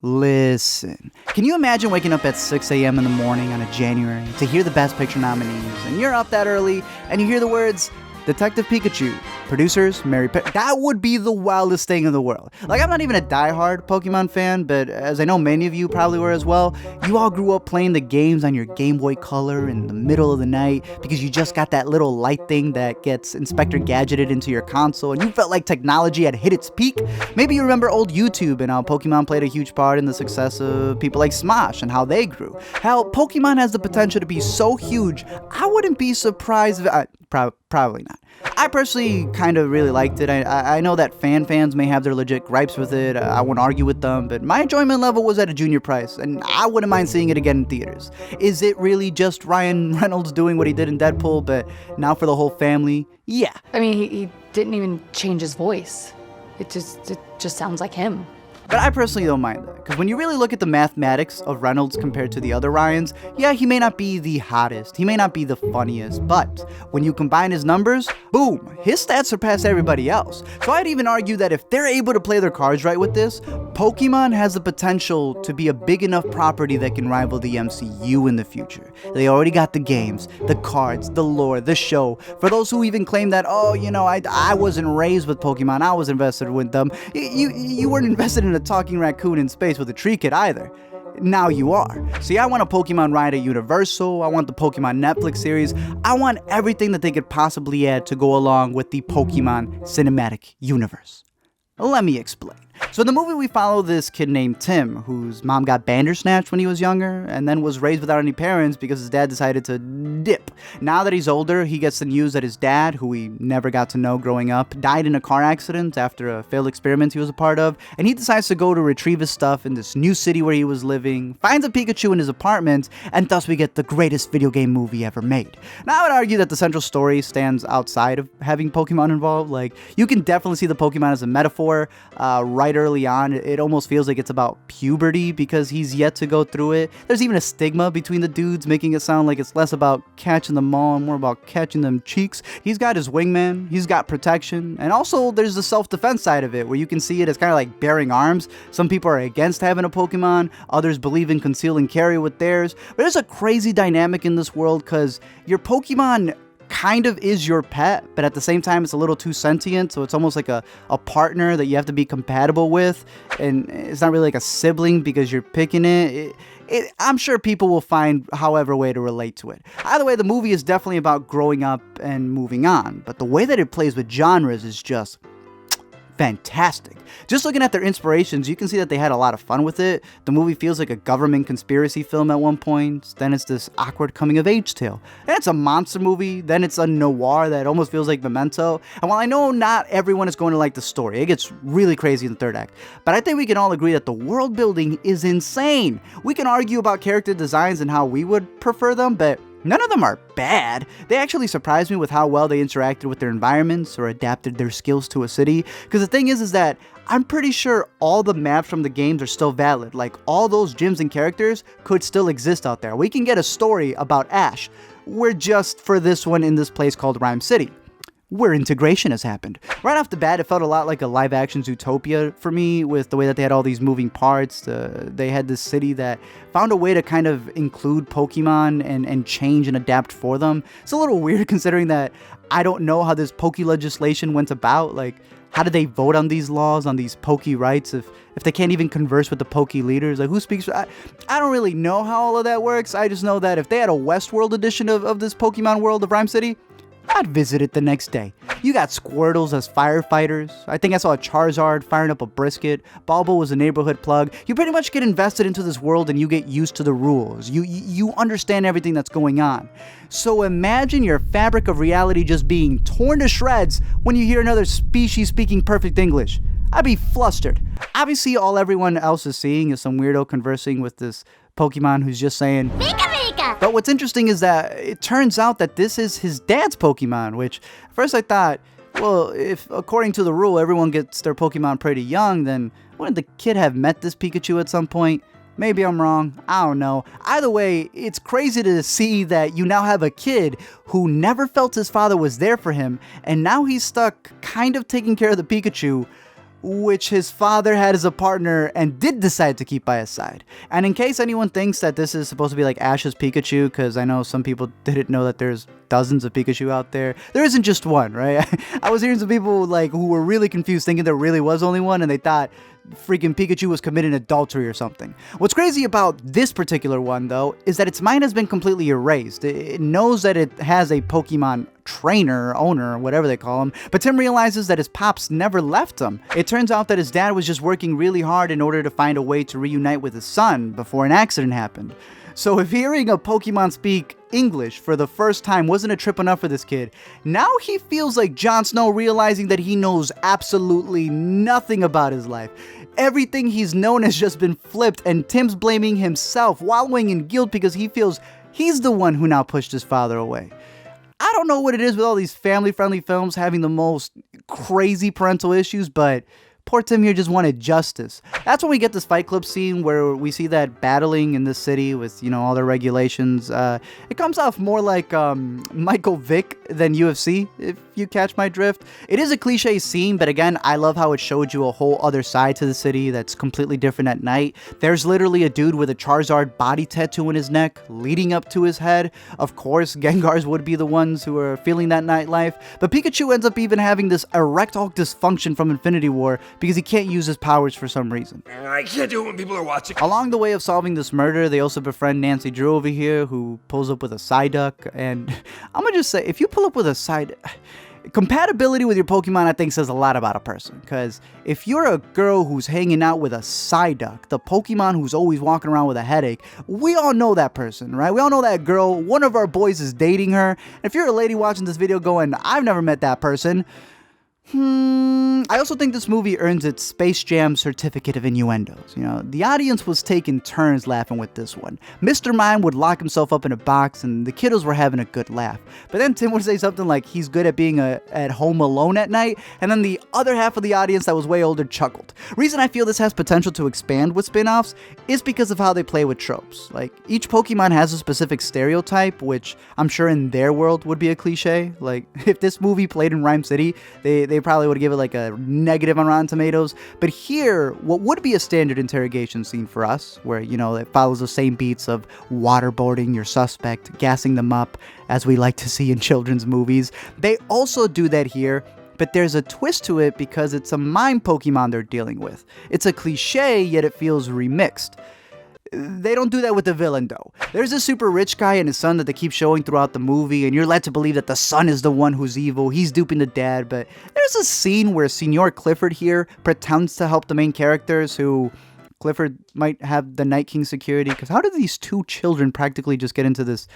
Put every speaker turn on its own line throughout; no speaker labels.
Listen, can you imagine waking up at 6 a.m. in the morning on a January to hear the Best Picture nominees, and you're up that early, and you hear the words, Detective Pikachu, producers, That would be the wildest thing in the world. Like, I'm not even a diehard Pokemon fan, but as I know many of you probably were as well, you all grew up playing the games on your Game Boy Color in the middle of the night because you just got that little light thing that gets Inspector Gadgeted into your console, and you felt like technology had hit its peak. Maybe you remember old YouTube and how Pokemon played a huge part in the success of people like Smosh and how they grew. How Pokemon has the potential to be so huge, I wouldn't be surprised if... Probably not. I personally kind of really liked it. I know that fans may have their legit gripes with it. I won't argue with them, but my enjoyment level was at a junior price, and I wouldn't mind seeing it again in theaters. Is it really just Ryan Reynolds doing what he did in Deadpool, but now for the whole family? Yeah.
I mean, he didn't even change his voice. It just sounds like him.
But I personally don't mind that, because when you really look at the mathematics of Reynolds compared to the other Ryans, yeah, he may not be the hottest, he may not be the funniest, but when you combine his numbers, boom, his stats surpass everybody else. So I'd even argue that if they're able to play their cards right with this, Pokemon has the potential to be a big enough property that can rival the MCU in the future. They already got the games, the cards, the lore, the show. For those who even claim that, oh, you know, I wasn't raised with Pokemon, I was invested with them, you weren't invested in a talking raccoon in space with a tree kid either. Now you are. See, I want a Pokemon ride at Universal, I want the Pokemon Netflix series, I want everything that they could possibly add to go along with the Pokemon cinematic universe. Let me explain. So in the movie, we follow this kid named Tim, whose mom got bandersnatched when he was younger, and then was raised without any parents because his dad decided to dip. Now that he's older, he gets the news that his dad, who he never got to know growing up, died in a car accident after a failed experiment he was a part of, and he decides to go to retrieve his stuff in this new city where he was living, finds a Pikachu in his apartment, and thus we get the greatest video game movie ever made. Now, I would argue that the central story stands outside of having Pokemon involved. Like, you can definitely see the Pokemon as a metaphor, right early on. It almost feels like it's about puberty because he's yet to go through it. There's even a stigma between the dudes, making it sound like it's less about catching them all and more about catching them cheeks. He's got his wingman, he's got protection, and also there's the self-defense side of it where you can see it as kind of like bearing arms. Some people are against having a Pokemon, others believe in conceal and carry with theirs, but there's a crazy dynamic in this world because your Pokemon kind of is your pet, but at the same time it's a little too sentient, so it's almost like a partner that you have to be compatible with, and it's not really like a sibling because you're picking it. I'm sure people will find however way to relate to it. Either way, the movie is definitely about growing up and moving on, but the way that it plays with genres is just fantastic. Just looking at their inspirations, you can see that they had a lot of fun with it. The movie feels like a government conspiracy film at one point, then it's this awkward coming-of-age tale. Then it's a monster movie, then it's a noir that almost feels like Memento. And while I know not everyone is going to like the story, it gets really crazy in the third act, but I think we can all agree that the world building is insane. We can argue about character designs and how we would prefer them, but none of them are bad. They actually surprised me with how well they interacted with their environments or adapted their skills to a city. Because the thing is that I'm pretty sure all the maps from the games are still valid. Like, all those gyms and characters could still exist out there. We can get a story about Ash. We're just for this one in this place called Rhyme City, where integration has happened. Right off the bat, it felt a lot like a live-action Zootopia for me, with the way that they had all these moving parts. They had this city that found a way to kind of include Pokemon and change and adapt for them. It's a little weird considering that I don't know how this Poke legislation went about. Like, how did they vote on these laws, on these Poke rights, if they can't even converse with the Poke leaders? Like, who speaks? I don't really know how all of that works. I just know that if they had a Westworld edition of this Pokemon world of Rhyme City, I'd visit it the next day. You got Squirtles as firefighters. I think I saw a Charizard firing up a brisket. Balbo was a neighborhood plug. You pretty much get invested into this world and you get used to the rules. You understand everything that's going on. So imagine your fabric of reality just being torn to shreds when you hear another species speaking perfect English. I'd be flustered. Obviously, all everyone else is seeing is some weirdo conversing with this Pokemon who's just saying, Pika Pika! But what's interesting is that it turns out that this is his dad's Pokemon, which at first I thought, well, if according to the rule everyone gets their Pokemon pretty young, then wouldn't the kid have met this Pikachu at some point? Maybe I'm wrong. I don't know. Either way, it's crazy to see that you now have a kid who never felt his father was there for him, and now he's stuck kind of taking care of the Pikachu which his father had as a partner and did decide to keep by his side. And in case anyone thinks that this is supposed to be like Ash's Pikachu, because I know some people didn't know that there's dozens of Pikachu out there. There isn't just one, right? I was hearing some people like who were really confused thinking there really was only one, and they thought freaking Pikachu was committing adultery or something. What's crazy about this particular one, though, is that its mind has been completely erased. It knows that it has a Pokemon trainer, owner, whatever they call him, but Tim realizes that his pops never left him. It turns out that his dad was just working really hard in order to find a way to reunite with his son before an accident happened. So if hearing a Pokemon speak English for the first time wasn't a trip enough for this kid, now he feels like Jon Snow realizing that he knows absolutely nothing about his life. Everything he's known has just been flipped, and Tim's blaming himself, wallowing in guilt because he feels he's the one who now pushed his father away. I don't know what it is with all these family-friendly films having the most crazy parental issues, but poor Tim here just wanted justice. That's when we get this Fight Club scene where we see that battling in the city with, you know, all the regulations. It comes off more like Michael Vick than UFC, if you catch my drift. It is a cliche scene, but again, I love how it showed you a whole other side to the city that's completely different at night. There's literally a dude with a Charizard body tattoo in his neck leading up to his head. Of course, Gengars would be the ones who are feeling that nightlife, but Pikachu ends up even having this erectile dysfunction from Infinity War because he can't use his powers for some reason.
I can't do it when people are watching.
Along the way of solving this murder, they also befriend Nancy Drew over here, who pulls up with a Psyduck. And I'm gonna just say, if you pull up with a compatibility with your Pokemon, I think, says a lot about a person. Because if you're a girl who's hanging out with a Psyduck, the Pokemon who's always walking around with a headache, we all know that person, right? We all know that girl. One of our boys is dating her. And if you're a lady watching this video going, I've never met that person, I also think this movie earns its Space Jam certificate of innuendos. You know, the audience was taking turns laughing with this one. Mr. Mime would lock himself up in a box and the kiddos were having a good laugh. But then Tim would say something like he's good at being at home alone at night, and then the other half of the audience that was way older chuckled. Reason I feel this has potential to expand with spin-offs is because of how they play with tropes. Like, each Pokemon has a specific stereotype, which I'm sure in their world would be a cliche. Like, if this movie played in Rhyme City, they probably would give it like a negative on Rotten Tomatoes. But here, what would be a standard interrogation scene for us, where, you know, it follows the same beats of waterboarding your suspect, gassing them up, as we like to see in children's movies, they also do that here. But there's a twist to it because it's a mime Pokemon they're dealing with. It's a cliche, yet it feels remixed. They don't do that with the villain, though. There's a super rich guy and his son that they keep showing throughout the movie, and you're led to believe that the son is the one who's evil. He's duping the dad, but there's a scene where Senor Clifford here pretends to help the main characters, who Clifford might have the Night King security, because how did these two children practically just get into this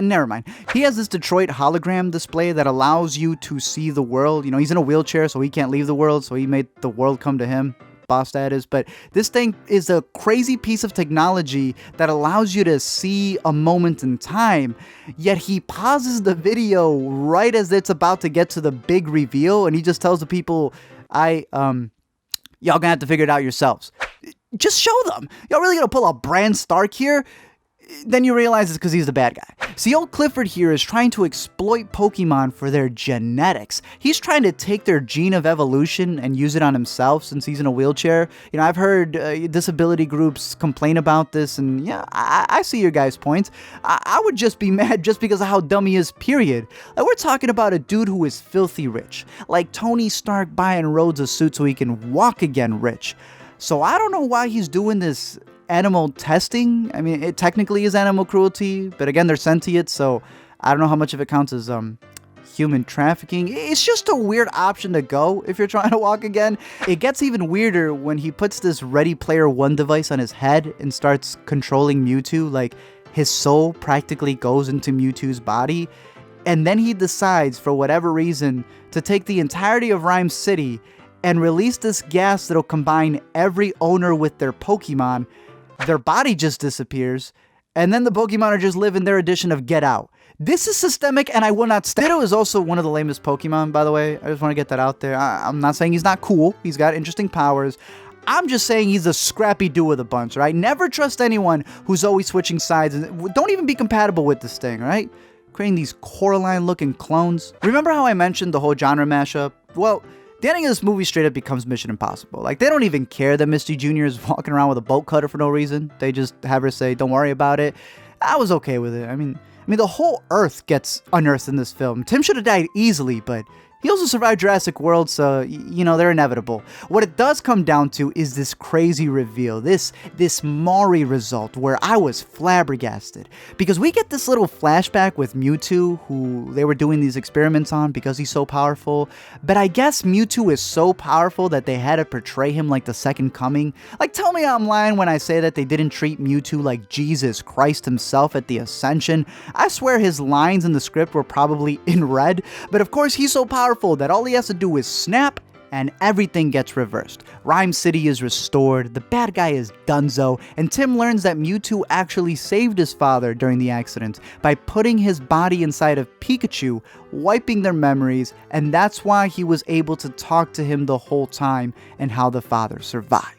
never mind. He has this Detroit hologram display that allows you to see the world. You know, he's in a wheelchair, so he can't leave the world, so he made the world come to him. Boss that is. But this thing is a crazy piece of technology that allows you to see a moment in time, yet he pauses the video right as it's about to get to the big reveal, and he just tells the people, y'all gonna have to figure it out yourselves. Just show them. Y'all really gonna pull a Bran Stark here? Then you realize it's because he's the bad guy. See, old Clifford here is trying to exploit Pokemon for their genetics. He's trying to take their gene of evolution and use it on himself since he's in a wheelchair. You know, I've heard disability groups complain about this, and yeah, I see your guys' points. I would just be mad just because of how dumb he is, period. Like, we're talking about a dude who is filthy rich. Like Tony Stark buying Rhodes a suit so he can walk again rich. So I don't know why he's doing this animal testing. I mean, it technically is animal cruelty, but again, they're sentient, so I don't know how much of it counts as human trafficking. It's just a weird option to go if you're trying to walk again. It gets even weirder when he puts this Ready Player One device on his head and starts controlling Mewtwo. Like, his soul practically goes into Mewtwo's body, and then he decides, for whatever reason, to take the entirety of Rhyme City and release this gas that'll combine every owner with their Pokemon. Their body just disappears, and then the Pokemon are just living their edition of Get Out. This is systemic, and I will not stand. Ditto is also one of the lamest Pokemon, by the way. I just want to get that out there. I'm not saying he's not cool. He's got interesting powers. I'm just saying he's a scrappy dude of the bunch, right? Never trust anyone who's always switching sides, and don't even be compatible with this thing, right? Creating these Coraline-looking clones. Remember how I mentioned the whole genre mashup? Well, The ending of this movie straight up becomes Mission Impossible. Like, they don't even care that Misty Jr. is walking around with a bolt cutter for no reason. They just have her say, don't worry about it. I was okay with it. I mean, the whole Earth gets unearthed in this film. Tim should have died easily, but he also survived Jurassic World, so, you know, they're inevitable. What it does come down to is this crazy reveal, this Maury result, where I was flabbergasted. Because we get this little flashback with Mewtwo, who they were doing these experiments on because he's so powerful. But I guess Mewtwo is so powerful that they had to portray him like the second coming. Like, tell me I'm lying when I say that they didn't treat Mewtwo like Jesus Christ himself at the Ascension. I swear his lines in the script were probably in red, but of course he's so powerful that all he has to do is snap and everything gets reversed. Rhyme City is restored, the bad guy is donezo, and Tim learns that Mewtwo actually saved his father during the accident by putting his body inside of Pikachu, wiping their memories, and that's why he was able to talk to him the whole time and how the father survived.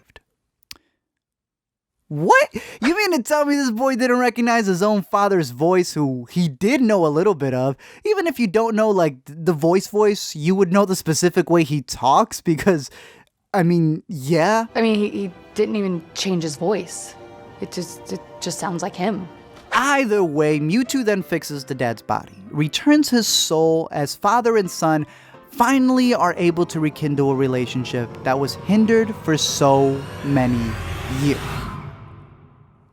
What? You mean to tell me this boy didn't recognize his own father's voice, who he did know a little bit of? Even if you don't know, like, the voice, you would know the specific way he talks, because, I mean, yeah.
I mean, he didn't even change his voice. It just sounds like him.
Either way, Mewtwo then fixes the dad's body, returns his soul as father and son finally are able to rekindle a relationship that was hindered for so many years.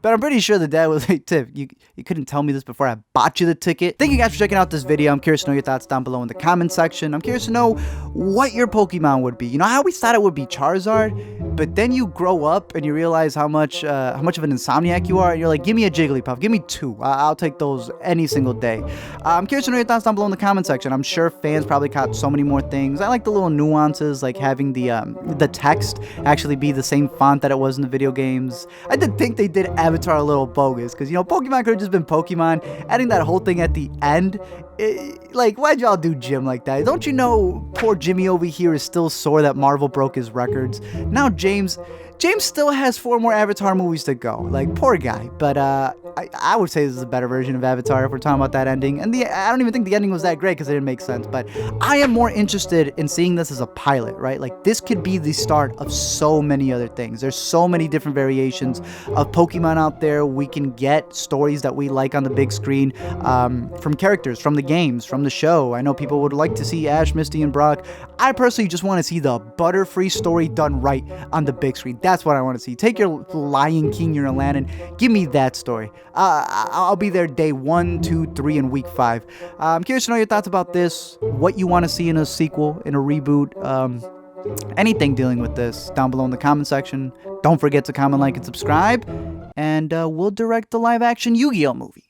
But I'm pretty sure the dad was like, Tiff, you couldn't tell me this before I bought you the ticket. Thank you guys for checking out this video. I'm curious to know your thoughts down below in the comment section. I'm curious to know what your Pokemon would be. You know, I always thought it would be Charizard, but then you grow up and you realize how much of an insomniac you are, and you're like, give me a Jigglypuff, give me 2. I'll take those any single day. I'm curious to know your thoughts down below in the comment section. I'm sure fans probably caught so many more things. I like the little nuances, like having the text actually be the same font that it was in the video games. I did think they did Avatar a little bogus, because, you know, Pokemon could have just been Pokemon. Adding that whole thing at the end, like, why'd y'all do Jim like that? Don't you know poor Jimmy over here is still sore that Marvel broke his records? Now James still has 4 more Avatar movies to go. Like, poor guy. But I would say this is a better version of Avatar if we're talking about that ending. And I don't even think the ending was that great because it didn't make sense. But I am more interested in seeing this as a pilot, right? Like, this could be the start of so many other things. There's so many different variations of Pokemon out there. We can get stories that we like on the big screen from characters, from the games, from the show. I know people would like to see Ash, Misty, and Brock. I personally just want to see the Butterfree story done right on the big screen. That's what I want to see. Take your Lion King, your Aladdin, give me that story. I'll be there day 1, 2, 3, and week 5. I'm curious to know your thoughts about this, what you want to see in a sequel, in a reboot, anything dealing with this down below in the comment section. Don't forget to comment, like, and subscribe, and we'll direct the live-action Yu-Gi-Oh movie.